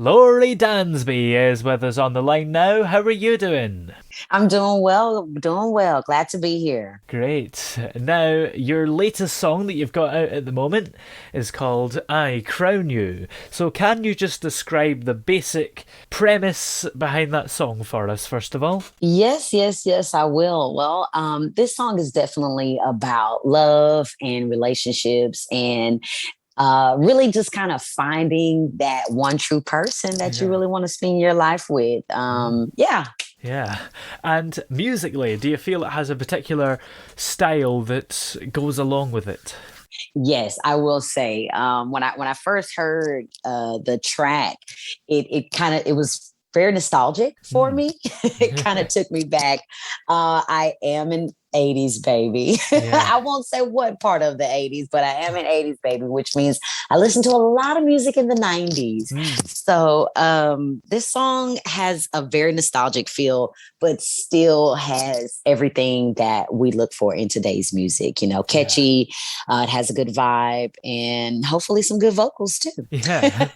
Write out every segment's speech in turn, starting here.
Lori Dansby is with us on the line now. How are you doing? I'm doing well, doing well. Glad to be here. Great. Now, your latest song that you've got out at the moment is called I Crown You. So, can you just describe the basic premise behind that song for us, first of all? Yes, I will. Well, this song is definitely about love and relationships and really just kind of finding that one true person that you Yeah. really want to spend your life with. Yeah. Yeah. And musically, do you feel it has a particular style that goes along with it? Yes, I will say. When I first heard the track, it was very nostalgic for Hmm. me. It kind of took me back. I am an 80s baby. Yeah. I won't say what part of the 80s, but I am an 80s baby, which means I listened to a lot of music in the 90s. Hmm. So this song has a very nostalgic feel, but still has everything that we look for in today's music. You know, Yeah. catchy, it has a good vibe, and hopefully some good vocals too. Yeah,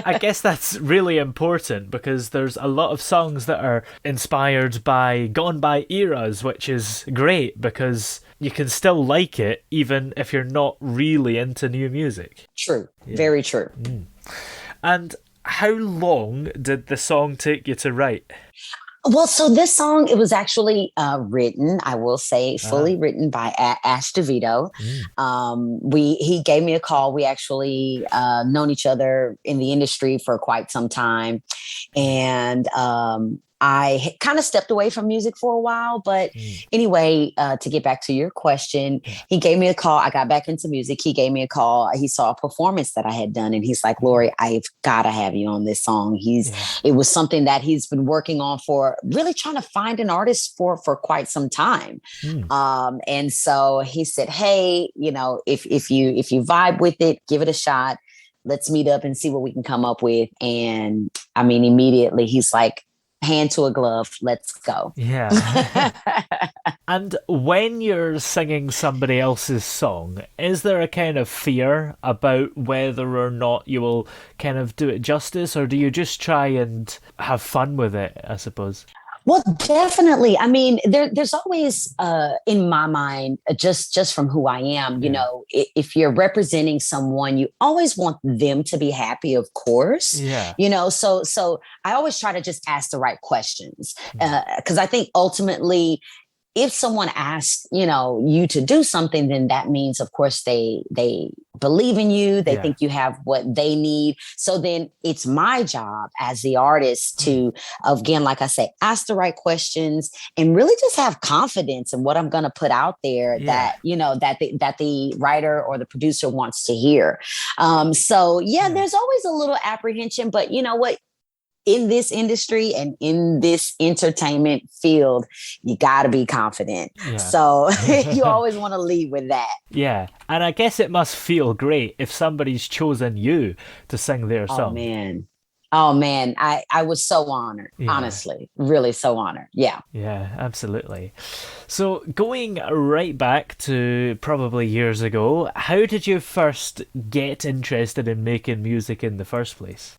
I guess that's really important because there's a lot of songs that are inspired by gone by eras, which is great because you can still like it even if you're not really into new music. True, Yeah. very true. And how long did the song take you to write? Well, so this song, it was actually written, I will say, Ah. fully written by Ash Davito. Mm. He gave me a call. We actually known each other in the industry for quite some time, and I kind of stepped away from music for a while. But Mm. anyway, to get back to your question, Yeah. he gave me a call. I got back into music. He gave me a call. He saw a performance that I had done, and he's like, Mm. "Lori, I've got to have you on this song." Yeah. It was something that he's been working on for really trying to find an artist for quite some time. Mm. And so he said, "Hey, if you vibe with it, give it a shot. Let's meet up and see what we can come up with." And I mean, immediately he's like, "Hand to a glove, let's go." Yeah. And when you're singing somebody else's song, is there a kind of fear about whether or not you will kind of do it justice, or do you just try and have fun with it, I suppose? Well, definitely. I mean, there's always, in my mind, just from who I am, Yeah. if you're representing someone, you always want them to be happy, of course. Yeah. So I always try to just ask the right questions, Mm. because I think ultimately if someone asks, you to do something, then that means, of course, they believe in you. They Yeah. think you have what they need. So then it's my job as the artist Mm. to, again, like I say, ask the right questions and really just have confidence in what I'm going to put out there Yeah. that, that the writer or the producer wants to hear. So yeah, Yeah. there's always a little apprehension, but you know what? In this industry and in this entertainment field, you got to be confident. Yeah. So you always want to lead with that. Yeah. And I guess it must feel great if somebody's chosen you to sing their Oh song. man. Oh man, I was so honored, Yeah. honestly, really so honored. Yeah. Yeah, absolutely. So, going right back to probably years ago, how did you first get interested in making music in the first place?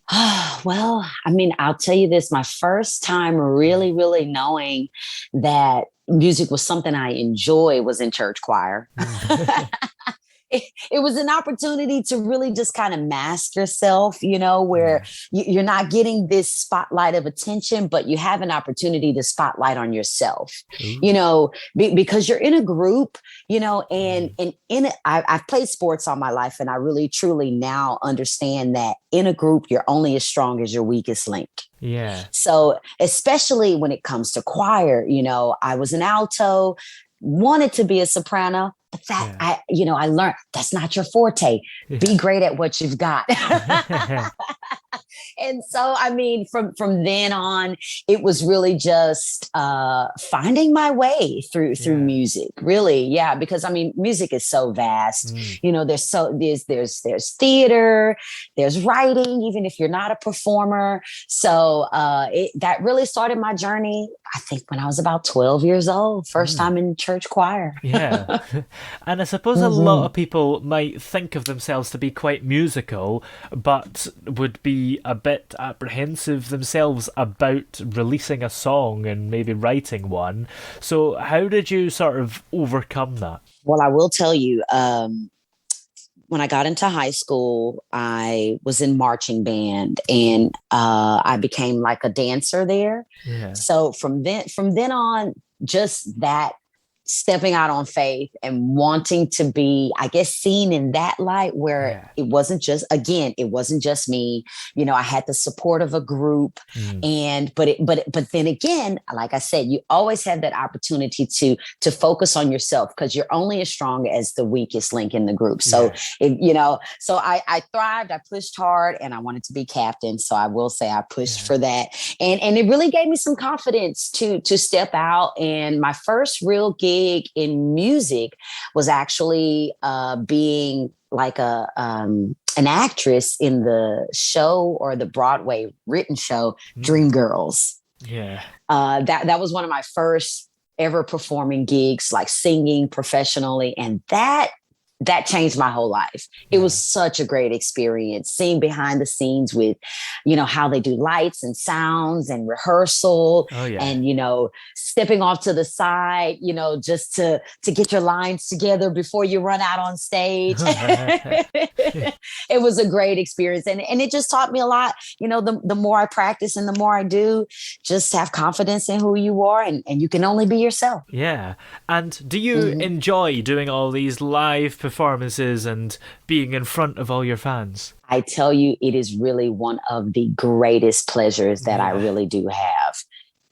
Well, I mean, I'll tell you this, my first time really knowing that music was something I enjoy was in church choir. Mm. it was an opportunity to really just kind of mask yourself, where Yeah. you're not getting this spotlight of attention, but you have an opportunity to spotlight on yourself, Ooh. because you're in a group, and, Mm. and in it, I've played sports all my life, and I really truly now understand that in a group, you're only as strong as your weakest link. Yeah. So, especially when it comes to choir, I was an alto, wanted to be a soprano, but that Yeah. I learned that's not your forte. Be Yeah. great at what you've got. And so I mean from then on it was really just finding my way through Yeah. music, really. Yeah, because I mean music is so vast. Mm. There's theater, there's writing, even if you're not a performer. So that really started my journey, I think, when I was about 12 years old, first Mm. time in church choir. Yeah. And I suppose a lot of Hmm. people might think of themselves to be quite musical, but would be a bit bit apprehensive themselves about releasing a song and maybe writing one. So how did you sort of overcome that? Well, I will tell you, when I got into high school, I was in marching band, and I became like a dancer there. Yeah. So from then on, just that stepping out on faith and wanting to be, I guess, seen in that light where Yeah. it wasn't just me. I had the support of a group, Mm. and but then again, like I said, you always have that opportunity to focus on yourself, because you're only as strong as the weakest link in the group. So Yeah. so I thrived, I pushed hard, and I wanted to be captain. So I will say I pushed Yeah. for that, and it really gave me some confidence to step out. And my first real gig in music was actually being like an actress in the show, or the Broadway written show, Mm. Dreamgirls. Yeah. That was one of my first ever performing gigs, like singing professionally, and that changed my whole life. It was Yeah. such a great experience, seeing behind the scenes with, how they do lights and sounds and rehearsal, Oh yeah. and, stepping off to the side, just to get your lines together before you run out on stage. It was a great experience. And it just taught me a lot. The more I practice and the more I do, just have confidence in who you are, and you can only be yourself. Yeah. And do you Mhm. enjoy doing all these live performances and being in front of all your fans? I tell you, it is really one of the greatest pleasures that I Yeah. really do have.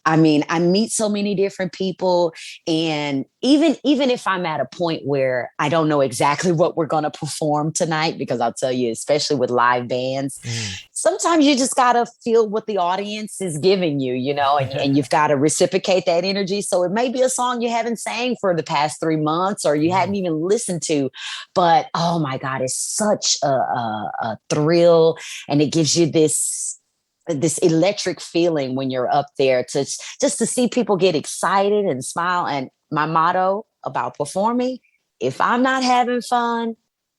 I mean, I meet so many different people, and even if I'm at a point where I don't know exactly what we're going to perform tonight, because I'll tell you, especially with live bands, Mm. sometimes you just got to feel what the audience is giving you, and you've got to reciprocate that energy. So it may be a song you haven't sang for the past 3 months, or you hadn't Mm. even listened to, but oh my God, it's such a thrill, and it gives you this electric feeling when you're up there, to just to see people get excited and smile. And my motto about performing: if I'm not having fun,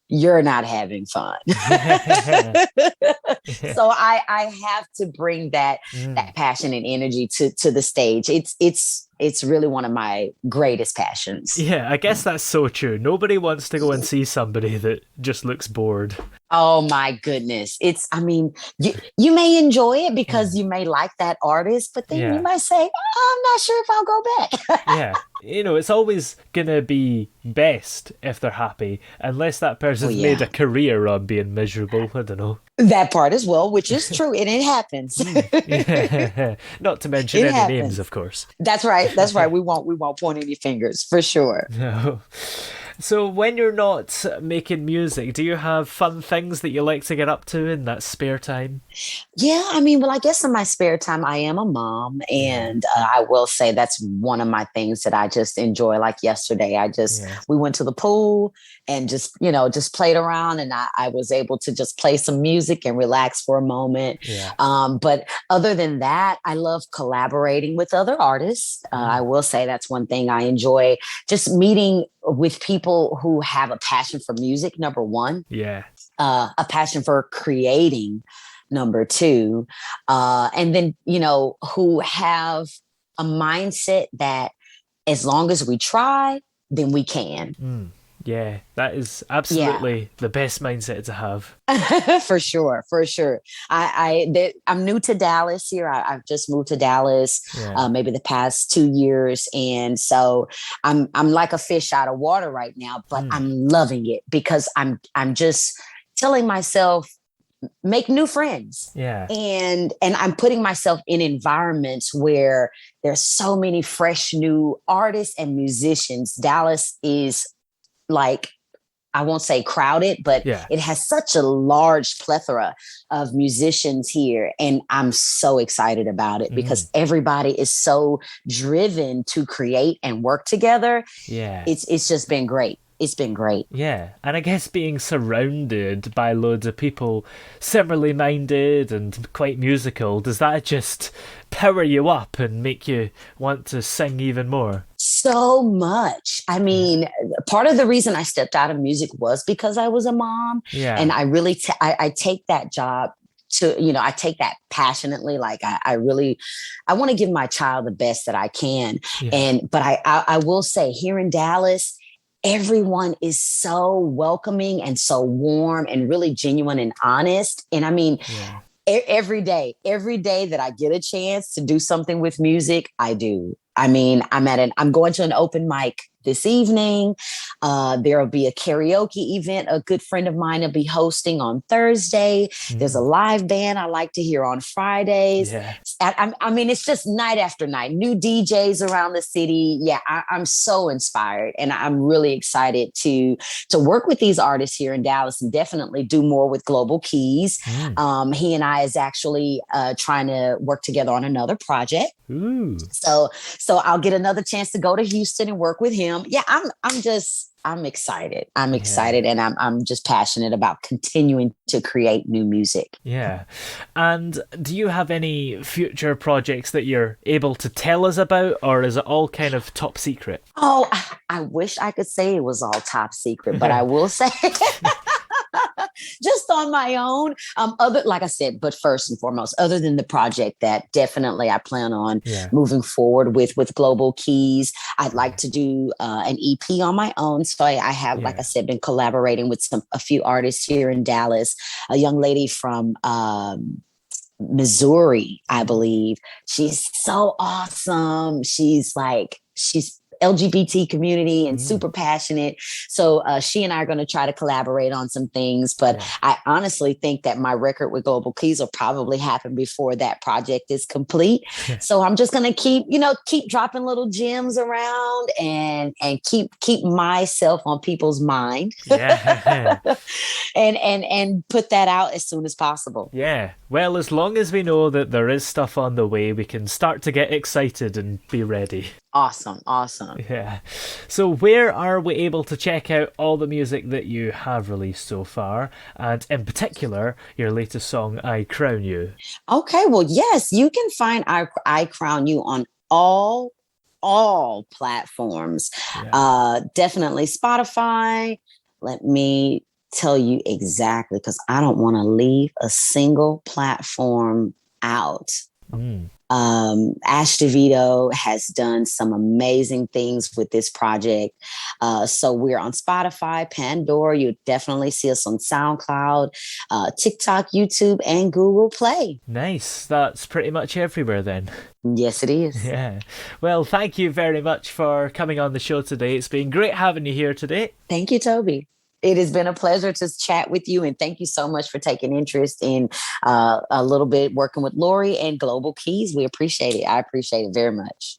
you're not having fun. Yeah. Yeah. So I have to bring that Mm. passion and energy to the stage. It's really one of my greatest passions. Yeah, I guess that's so true. Nobody wants to go and see somebody that just looks bored. Oh my goodness. I mean, you may enjoy it because Yeah. you may like that artist, but then you Yeah. might say, I'm not sure if I'll go back. Yeah. It's always gonna be best if they're happy, unless that Oh person's made yeah. a career on being miserable. I don't know. That part as well, which is true. And it happens. Mm. Yeah. Not to mention It any names, happens. of course. That's right. That's right. We won't point any fingers for sure. No. So when you're not making music, do you have fun things that you like to get up to in that spare time? Yeah, I mean, well, I guess in my spare time, I am a mom, Yeah. and I will say that's one of my things that I just enjoy. Like yesterday, Yeah. we went to the pool and just played around, and I was able to just play some music and relax for a moment. Yeah. But other than that, I love collaborating with other artists. I Mm. will say that's one thing I enjoy, just meeting with people who have a passion for music, number one, Yeah. a passion for creating, number two, and then who have a mindset that as long as we try, then we can. Mm. Yeah. That is Yeah. absolutely the best mindset to have. For sure, for sure. I'm new to Dallas here. I've just moved to Dallas, Yeah. maybe the past 2 years, and so I'm like a fish out of water right now. But Mm. I'm loving it because I'm just telling myself, make new friends. Yeah. And I'm putting myself in environments where there's so many fresh new artists and musicians. Dallas is like, I won't say crowded, but Yeah. it has such a large plethora of musicians here. And I'm so excited about it Mm. because everybody is so driven to create and work together. Yeah. It's just been great. It's been great. Yeah, and I guess being surrounded by loads of people similarly minded and quite musical, does that just power you up and make you want to sing even more? So much. I Yeah. mean, part of the reason I stepped out of music was because I was a mom, Yeah. and I really I take that job I take that passionately. Like I really, I want to give my child the best that I can. Yeah. But I will say here in Dallas, everyone is so welcoming and so warm and really genuine and honest. And I mean, Yeah. every day that I get a chance to do something with music, I do. I mean, I'm going to an open mic this evening. There will be a karaoke event. A good friend of mine will be hosting on Thursday. There's a Mm. live band I like to hear on Fridays. Yeah. I mean, it's just night after night, new DJs around the city. Yeah, I'm so inspired, and I'm really excited to work with these artists here in Dallas, and definitely do more with Global Keys. Mm. He and I is actually trying to work together on another project. Ooh. So I'll get another chance to go to Houston and work with him. Yeah, I'm excited. I'm Yeah. excited, and I'm just passionate about continuing to create new music. Yeah. And do you have any future projects that you're able to tell us about, or is it all kind of top secret? Oh, I wish I could say it was all top secret, but I will say just on my own. Like I said, but first and foremost, other than the project that definitely I plan on Yeah. moving forward with Global Keys, I'd Yeah. like to do an EP on my own. So I have, like I Yeah. said, been collaborating with a few artists here in Dallas. A young lady from Missouri, I believe. She's so awesome. She's LGBT community and Mm. super passionate. So she and I are going to try to collaborate on some things. But Yeah. I honestly think that my record with Global Keys will probably happen before that project is complete. So I'm just going to keep dropping little gems around and keep myself on people's mind Yeah. and put that out as soon as possible. Yeah. Well, as long as we know that there is stuff on the way, we can start to get excited and be ready. Awesome. Awesome. Yeah. So, where are we able to check out all the music that you have released so far, and in particular, your latest song, I Crown You? Okay. Well, yes, you can find I Crown You on all platforms. Yeah. Definitely Spotify. Let me tell you exactly, because I don't want to leave a single platform out. Mm. Ash Davito has done some amazing things with this project. So we're on Spotify, Pandora. You definitely see us on SoundCloud, TikTok, YouTube, and Google Play. Nice. That's pretty much everywhere then. Yes, it is. Yeah. Well, thank you very much for coming on the show today. It's been great having you here today. Thank you, Toby. It has been a pleasure to chat with you, and thank you so much for taking interest in a little bit working with Lori and Global Keys. We appreciate it. I appreciate it very much.